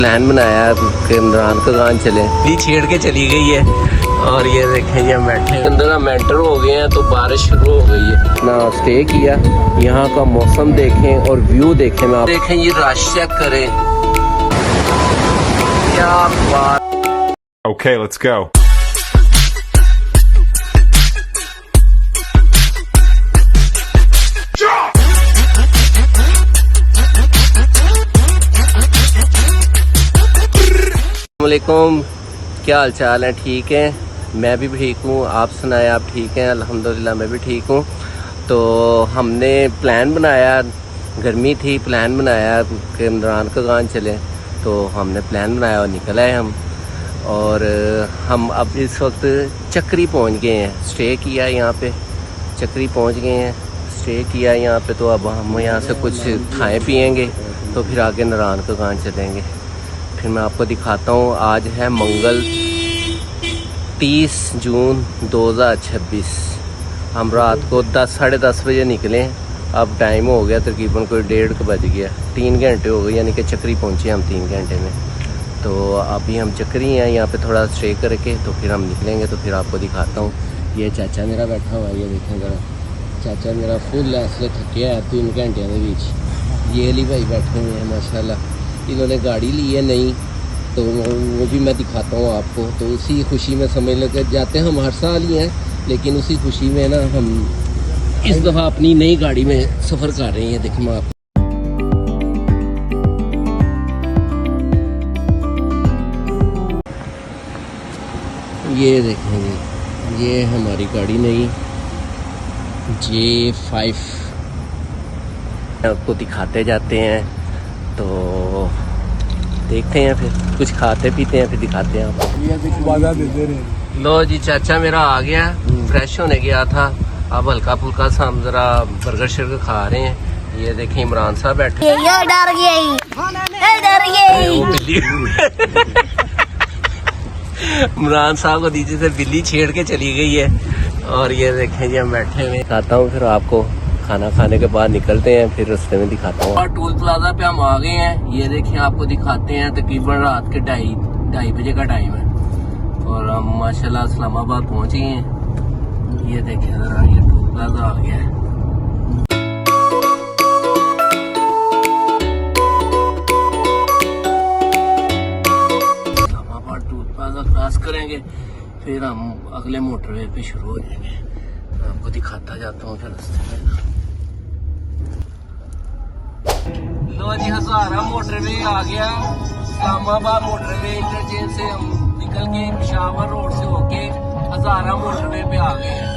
Plan बनाया कि इमरान का गान चले, भी छेड़ के चली गई है। और ये देखें ये बैठे अंदर हम एंटर हो गए हैं तो बारिश शुरू हो गई है ना। स्टे किया, यहाँ का मौसम देखें और व्यू देखें ना, देखें ये रश चेक करें, क्या बात। Okay, let's go. अस्सलामुअलैकुम, क्या हाल चाल है? ठीक है, मैं भी ठीक हूँ। आप सुनाए, आप ठीक हैं? अल्हम्दुलिल्लाह मैं भी ठीक हूँ। तो हमने प्लान बनाया, गर्मी थी, प्लान बनाया कि इमरान का गान चले, तो हमने प्लान बनाया और निकल आए हम। और हम अब इस वक्त चक्री पहुँच गए हैं। स्टे किया यहाँ पे, चक्री पहुँच गए हैं, स्टे किया यहाँ पे। तो अब हम यहाँ से कुछ खाएँ पिएँगे तो फिर आगे इमरान का गान चलेंगे। फिर मैं आपको दिखाता हूँ। आज है मंगल 30 जून 2026। हम रात को 10 साढ़े 10 बजे निकले। अब टाइम हो गया तकरीबन कोई 1:30 बज गया, 3 घंटे हो गए, यानी कि चक्री पहुँचे हम 3 घंटे में। तो अभी हम चक्री हैं, यहाँ पे थोड़ा स्टे करके तो फिर हम निकलेंगे। तो फिर आपको दिखाता हूँ। ये चाचा मेरा बैठा हुआ है, ये देखें ज़रा, चाचा मेरा फुल ऐसे थके है 3 घंटे के बीच। ये अली भाई बैठे हुए हैं माशाल्लाह, इन्होंने गाड़ी ली है नई, तो वो भी मैं दिखाता हूँ आपको। तो उसी खुशी में समझ लगे जाते हैं, हम हर साल ही हैं, लेकिन उसी खुशी में ना हम इस दफ़ा अपनी नई गाड़ी में सफ़र कर रहे हैं। देखो मैं आपको ये देखेंगे, ये हमारी गाड़ी नई J5 आपको दिखाते जाते हैं। तो देखते हैं, फिर कुछ खाते पीते हैं, फिर दिखाते हैं आपको। लो जी, चाचा मेरा आ गया, फ्रेश होने गया था। अब हल्का फुल्का सा हम जरा बर्गर शर्गर खा रहे हैं। ये देखें इमरान साहब बैठे, डर इमरान साहब को नीचे से बिल्ली छेड़ के चली गई है। और ये देखें जी हम बैठे हुए, दिखाता हूँ फिर आपको। खाना खाने के बाद निकलते हैं, फिर रास्ते में दिखाता हूँ। और टोल प्लाजा पे हम आ गए हैं। ये देखिए आपको दिखाते हैं, तकरीबन रात के ढाई बजे का टाइम है और हम माशाल्लाह इस्लामाबाद पहुँच गए हैं। ये देखिए जरा, ये टोल प्लाजा आ गया है। इस्लामाबाद टोल प्लाजा क्रॉस करेंगे, फिर हम अगले मोटरवे पे शुरू हो जाएंगे। आपको दिखाता जाता हूँ फिर रास्ते में। लो जी, हजारा मोटरवे आ गया। इस्लामाबाद मोटरवे इंटरचेंज से हम निकल के पेशावर रोड से होके हजारा मोटरवे पे आ गए हैं।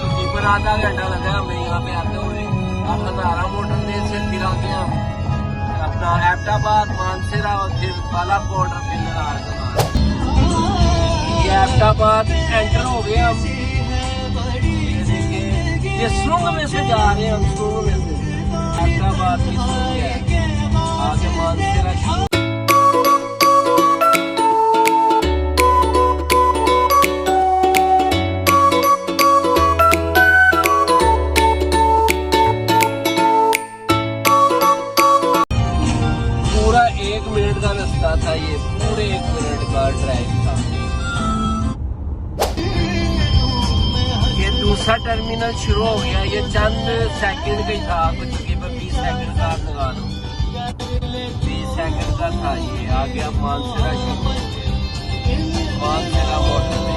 तकरीबन आधा घंटा लगा हमें यहाँ पे आते हुए। अब हजारा मोटरवे से फिर आगे हम अपना एबटाबाद, मानसरा और फिर बालाकोट और फिर नारायणगढ़। ये एबटाबाद एंटर हो गए हम। ये सुरंग में से जा रहे हैं हम, सुरंग में से एबटाबाद की सुरंग है, आगे मानसरा शुरू। पूरा 1 मिनट का रास्ता था, ये पूरे 1 मिनट का ड्राइव था। दूसरा टर्मिनल शुरू हो गया, ये चंद सेकंड का ही था, कुछ तकरीबन 20 सेकंड का आप लगा लो, 20 सेकंड का था। ये आ गया मानसरा शुरू हो गया, मानसरा मोटरवे।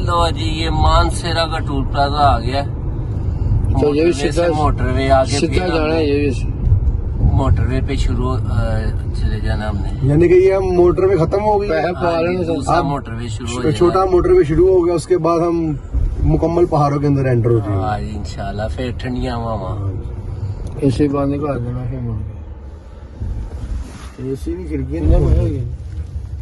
लो जी, ये मानसरा का टोल प्लाजा आ गया। तो ये भी सीधा मोटरवे आगे सीधा जाना है, ये भी मोटरवे पे शुरू चले जाना हमने, यानी कि ये हम मोटर में खत्म हो गई, दूसरा मोटरवे शुरू हो छोटा मोटर में शुरू हो गया, उसके बाद हम मुकम्मल पहाड़ों के अंदर एंटर होते हैं। आज इंशाल्लाह फिर ठंडियां हवा ऐसे बांधने को आ जाना है। एसी नहीं, खिड़की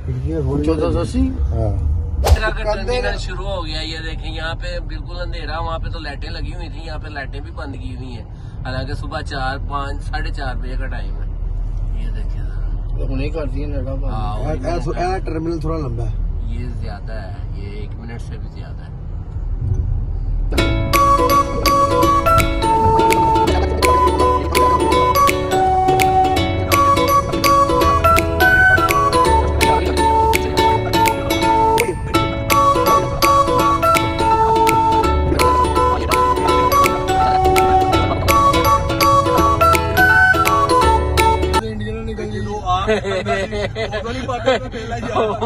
1480। हाँ टर्मिनल शुरू हो गया। ये देखें यहाँ पे बिल्कुल अंधेरा, वहाँ पे तो लाइटें लगी हुई थी, यहाँ पे लाइटें भी बंद की हुई हैं। हालांकि सुबह 4, 5, 4:30 बजे का टाइम है। ये देखें नहीं करती है टर्मिनल थोड़ा लंबा है, ये ज्यादा है, ये 1 मिनट से भी ज्यादा है।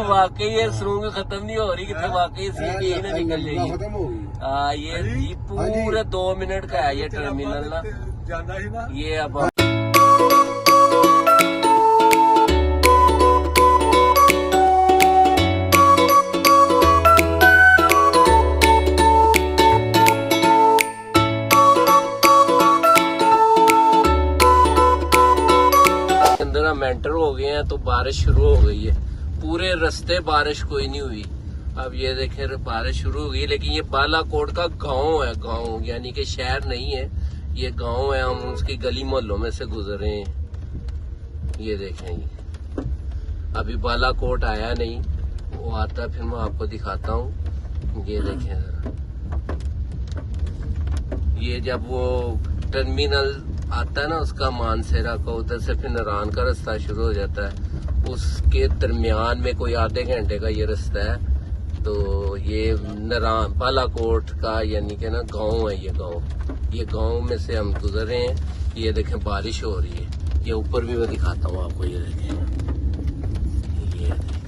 वाकई ये सुरंग खत्म नहीं हो रही, कितने वाकई सीधी ही ना निकल जाएगी। खत्म हो गई। ये पूरे 2 मिनट का है ये टर्मिनल ना। ये अब एंटर हो गए हैं तो बारिश शुरू हो गई है। पूरे रास्ते बारिश कोई नहीं हुई। अब ये देखें बारिश शुरू हो गई, लेकिन ये बालाकोट का गांव है, गांव यानी कि शहर नहीं है, ये गांव है। हम उसकी गली मोहल्लों में से गुजरे हैं। ये देखें ये अभी बालाकोट आया नहीं, वो आता फिर मैं आपको दिखाता हूँ। ये देखें जरा, ये जब वो टर्मिनल आता है ना उसका मानसेरा का, उधर से फिर नारायण का रास्ता शुरू हो जाता है। उसके दरमियान में कोई आधे घंटे का ये रास्ता है। तो ये नारायण बालाकोट का यानी कि ना गांव है। ये गांव में से हम गुजरे हैं। ये देखें बारिश हो रही है। ये ऊपर भी मैं दिखाता हूँ आपको। ये देखें, ये देखें।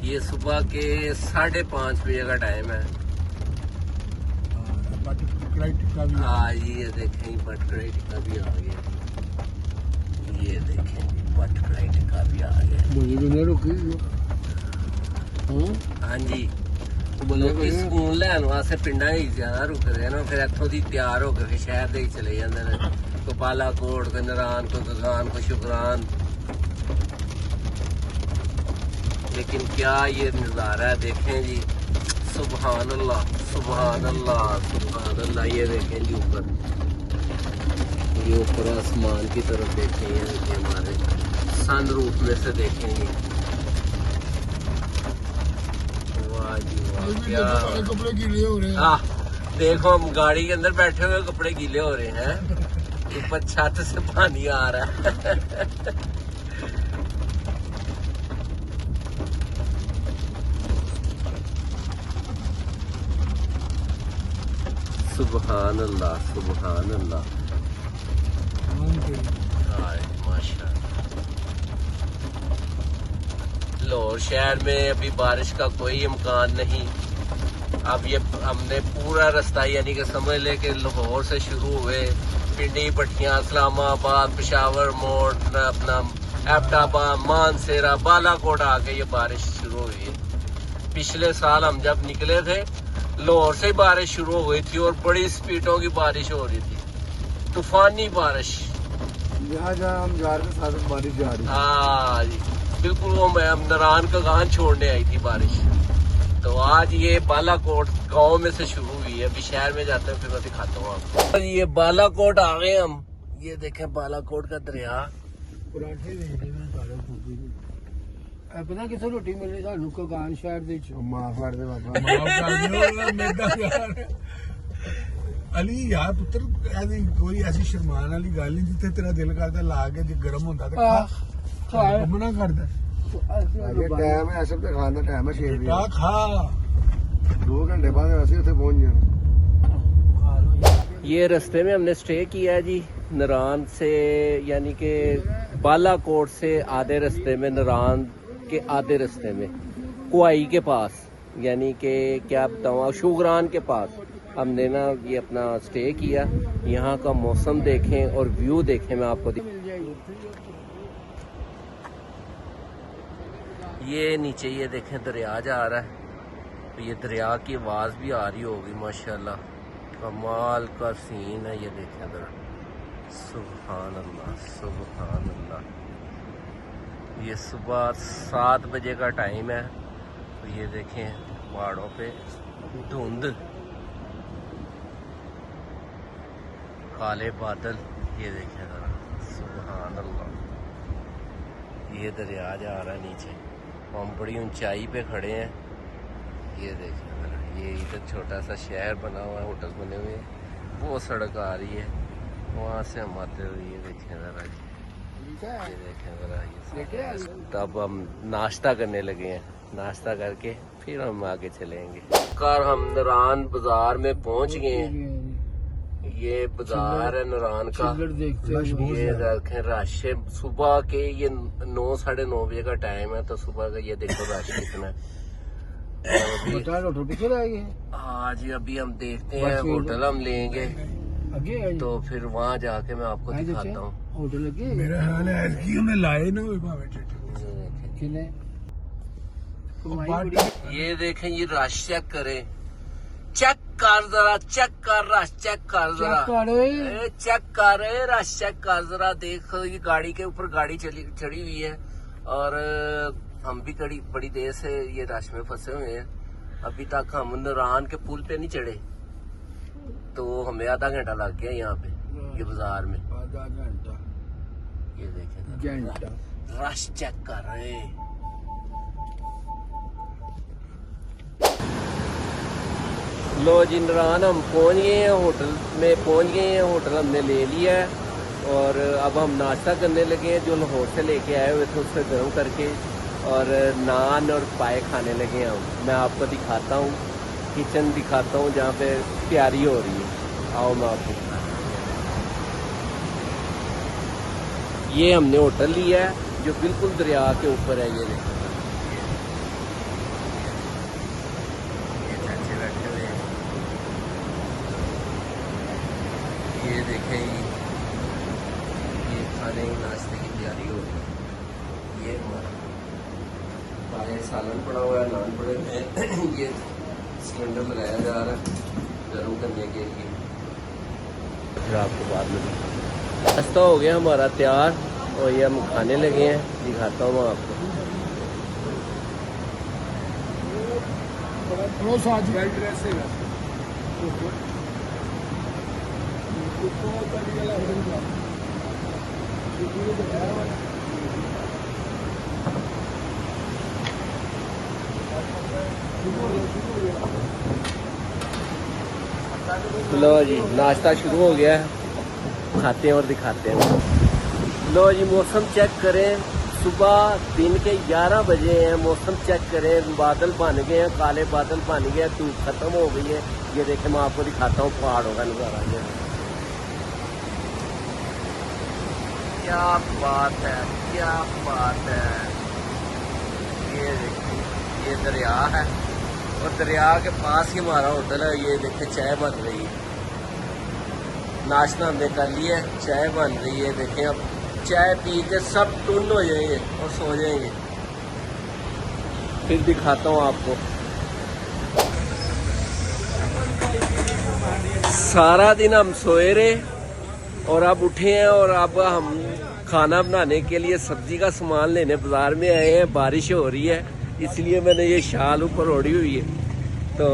ये सुबह के 5:30 बजे का टाइम है। हाँ ये देखें बटकराई टिक्का भी आ गया। ये देखें बटकराई टिक्का भी आ गया। हाँ जी, लोग स्कूल लैन वास्ते पिंडा ही ज्यादा रुक रहे हैं ना, फिर इतों की तैयार होकर फिर शहर दे चले जाते हैं। को बालाकोट, को नारायण, को गगान, को शुकरान। लेकिन क्या ये नज़ारा है, देखें जी। सुभान अल्लाह, सुभान अल्लाह, सुभान अल्लाह। ये देखें जी ऊपर, ये ऊपर आसमान की तरफ देखें। ये देखें हमारे सन रूफ में से देखें जी। वाह जी वाह, क्या कपड़े गीले हो रहे हैं। देखो हम गाड़ी के अंदर बैठे हुए कपड़े गीले हो रहे हैं। ऊपर छत से पानी आ रहा है। सुभान अल्लाह, सुभान अल्लाह। माशाअल्लाह। लाहौर शहर में अभी बारिश का कोई इम्कान नहीं। अब ये हमने पूरा रास्ता यानी कि समझ ले कि लाहौर से शुरू हुए पिंडी, भट्टियां, इस्लामाबाद, पेशावर मोड़, अपना एबटाबाद, मानसेरा, बालाकोट आके ये बारिश शुरू हुई है। पिछले साल हम जब निकले थे लाहौर से बारिश शुरू हो गई थी और बड़ी स्पीडों की बारिश हो रही थी, तूफानी बारिश। जहाँ हम जा रहे थे साथ बारिश जा रही। हाँ जी बिल्कुल, वो मैं नारायण का गान छोड़ने आई थी बारिश। तो आज ये बालाकोट गांव में से शुरू हुई है। अभी शहर में जाते हैं फिर मैं दिखाता हूँ आपको। ये बालाकोट आ गए हम। ये देखें बालाकोट का दरिया। पता किसे रोटी मिली सानू कगान शहर दे माफ कर दे बाबा। अली यार पुत्र कोई ऐसी शर्मान वाली गल नहीं जिथे तेरा दिल करता ला के जो गर्म होता तो खा मना करता। टाइम है सब तो खाने टाइम है 6 बजे खा 2 घंटे बाद वैसे उसे पहुंच जाना। ये रास्ते में हमने स्टे किया है जी, नारायण से यानी कि बालाकोट से आधे रास्ते में, नारायण के आधे रास्ते में कुआई के पास, यानी कि क्या बताऊँ शुगरान के पास हमने ना ये अपना स्टे किया। यहाँ का मौसम देखें और व्यू देखें। मैं आपको ये नीचे ये देखें दरिया जा रहा है, तो ये दरिया की आवाज़ भी आ रही होगी माशाल्लाह। कमाल का सीन है, ये देखें ज़रा, सुभान अल्लाह सुभान अल्लाह। ये सुबह 7 बजे का टाइम है, तो ये देखें पहाड़ों पे धुंध, काले बादल, ये देखें ज़रा, सुभान अल्लाह। ये दरिया जा रहा है नीचे, हम बड़ी ऊंचाई पे खड़े हैं। ये देखें ज़रा, ये इधर छोटा सा शहर बना हुआ है, होटल बने हुए हैं, वो सड़क आ रही है, वहाँ से हम आते हुए ये देखें ज़रा, ये देखें ज़रा, ये तब हम नाश्ता करने लगे हैं, नाश्ता करके फिर हम आगे चलेंगे। कार हम नरान बाजार में पहुंच गए हैं। ये बाजार है नरान का, ये देखें रश है सुबह के, ये 9 साढ़े 9 बजे का टाइम है, तो सुबह का ये देखो रश कितना है। होटल पीछे रह गए। हाँ जी, अभी हम देखते हैं होटल हम लेंगे, तो फिर वहाँ जाके मैं आपको दिखाता हूँ। होटल लगे मेरा ख्याल है ऐसी हमने लाए ना ये देखें, ये रश चेक करें, चेक कर जरा, चेक कर रश, चेक कर जरा, चेक कर रश, चेक कर जरा। देखो ये गाड़ी के ऊपर गाड़ी चढ़ी हुई है, और हम भी बड़ी देर से ये रश में फंसे हुए हैं। अभी तक हम नरान के पुल पे नहीं चढ़े, तो हमें आधा घंटा लग गया यहाँ पे ये बाजार में। आधा घंटा, ये देखें रश चेक कर रहे हैं। लो जी नरान हम पहुंच गए हैं, होटल में पहुंच गए हैं, होटल हमने ले लिया है, और अब हम नाश्ता करने लगे हैं, जो लाहौर से लेके आए हुए थे उससे गर्म करके, और नान और पाए खाने लगे हैं हम। मैं आपको दिखाता हूँ, किचन दिखाता हूँ जहाँ पे तैयारी हो रही है। आओ मैं आपको दिखाता हूँ। ये हमने होटल लिया है जो बिल्कुल दरिया के ऊपर है। ये देखो, ये चाचे बैठे हुए हैं, ये देखें, ये खाने नाश्ते की तैयारी हो रही है। ये हमारा पाए सालन पड़ा हुआ है, नान पड़े हुए हैं। ये सिलेंडर लगाया जा रहा है गर्म करने के लिए, फिर आपको बाद में नाश्ता हो गया हमारा तैयार, और ये हम खाने लगे हैं, दिखाता हूँ मैं आपको। लो जी नाश्ता शुरू हो गया है, खाते हैं और दिखाते हैं। लो जी मौसम चेक करें, सुबह दिन के 11 बजे हैं, मौसम चेक करें, बादल बन गए हैं, काले बादल बन गए हैं, धूप खत्म हो गई है। ये देखें मैं आपको दिखाता हूँ पहाड़ों का नजारा। ये क्या बात है, क्या बात है। ये देखिए ये दरिया है, और दरिया के पास ही हमारा होटल है। ये देखिए चाय बन रही है, नाश्ता हमने कर लिया है, चाय बन रही है। देखें अब चाय पी के सब टुन हो जाएंगे और सो जाएंगे। फिर दिखाता हूँ आपको। सारा दिन हम सोए रहे और अब उठे हैं, और अब हम खाना बनाने के लिए सब्जी का सामान लेने बाजार में आए हैं। बारिश हो रही है इसलिए मैंने ये शाल ऊपर ओढ़ी हुई है, तो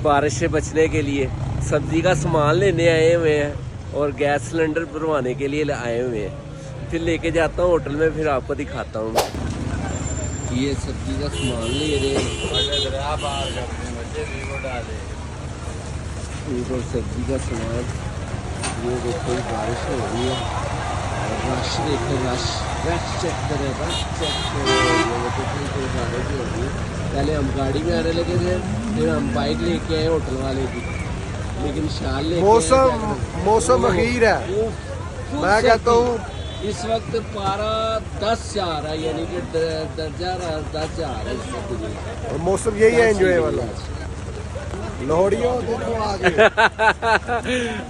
बारिश से बचने के लिए सब्जी का सामान लेने आए हुए हैं, और गैस सिलेंडर भरवाने के लिए आए हुए हैं। फिर लेके जाता हूँ होटल में, फिर आपको दिखाता हूँ। ये सब्जी का सामान ले रहे हैं, सब्जी का सामान। ये देखो बारिश हो रही है, रश देखो, रश चेक करें, रश चेक करें। बारिश हो रही है। पहले हम गाड़ी में आने लगे थे, फिर हम बाइक लेके आए होटल वाले की, लेकिन शाल लेके मौसम अखीर है। मैं कहता हूँ इस वक्त पारा 10 जा रहा है, यानी कि दर्जा 10 जा रहा है इस वक्त। और मौसम यही है एंजॉय वाला। लोहड़ियों देखो आगे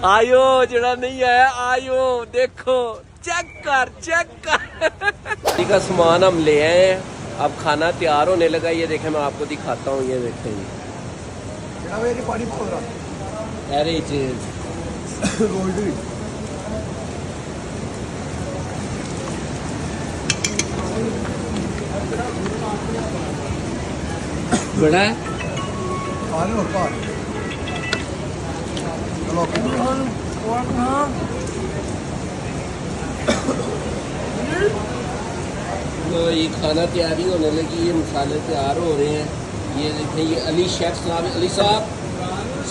आयो जरा नहीं आया, आयो देखो, चेक कर का सामान हम ले आए हैं। अब खाना तैयार होने लगा। ये देखें, मैं आपको दिखाता हूँ। ये देखें जी, पानी खोल रहा अरे चीज बड़ा है। पानी और पानी तो ये खाना तैयारी होने लगी, ये मसाले तैयार हो रहे हैं। ये देखें, ये अली शेफ साहब, अली साहब।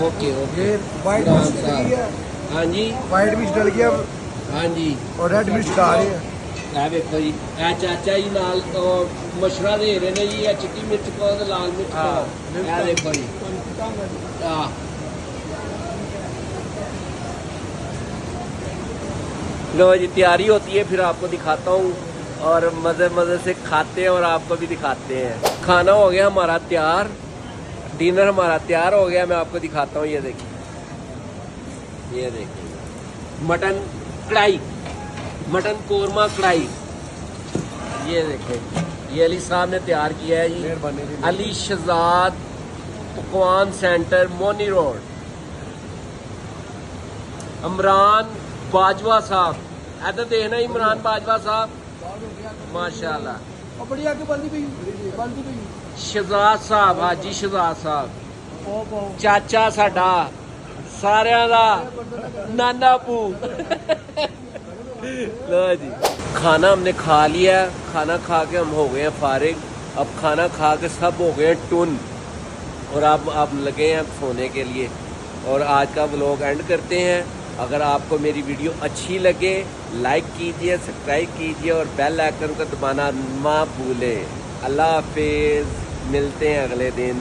ओके ओके, वाइट इमरान मिर्च डल साहब। गया, हाँ जी, वाइट मिर्च डल गया हाँ जी। और रेड मिर्च डाल रहे हैं। ਇਹ ਵੇਖੋ ਜੀ, ਇਹ ਚਾਚਾ ਜੀ ਨਾਲ ਮਸ਼ਵਰਾ ਦੇ ਰਹੇ ਨੇ ਜੀ। ਇਹ ਚਿੱਟੀ ਮਿਰਚ ਪਾਓ ਤੇ ਲਾਲ ਮਿਰਚ ਪਾਓ। ਇਹ ਦੇਖੋ ਜੀ, लो जी, तैयारी होती है, फिर आपको दिखाता हूँ और मज़े मज़े से खाते हैं और आपको भी दिखाते हैं। खाना हो गया हमारा तैयार, डिनर हमारा तैयार हो गया। मैं आपको दिखाता हूँ। ये देखिए, ये देखिए, मटन कढ़ाई, मटन कोरमा कढ़ाई। ये देखें, ये अली साहब ने तैयार किया है जी। अली शहजाद पकवान सेंटर, मोनी रोड। इमरान बाजवा साहब, इधर देखना, इमरान बाजवा साहब, माशाल्लाह। बड़ी आगे बंदी पई शहजाद साहब, हाजी शहजाद साहब, चाचा साडा सारिਆਂ ਦਾ नाना पू। लो जी, खाना हमने खा लिया। खाना खा के हम हो गए हैं फारिग। अब खाना खा के सब हो गए हैं टुन और अब लगे हैं सोने के लिए। और आज का व्लॉग एंड करते हैं। अगर आपको मेरी वीडियो अच्छी लगे, लाइक कीजिए, सब्सक्राइब कीजिए और बेल आइकन को दबाना ना भूलें। अल्लाह हाफिज़, मिलते हैं अगले दिन।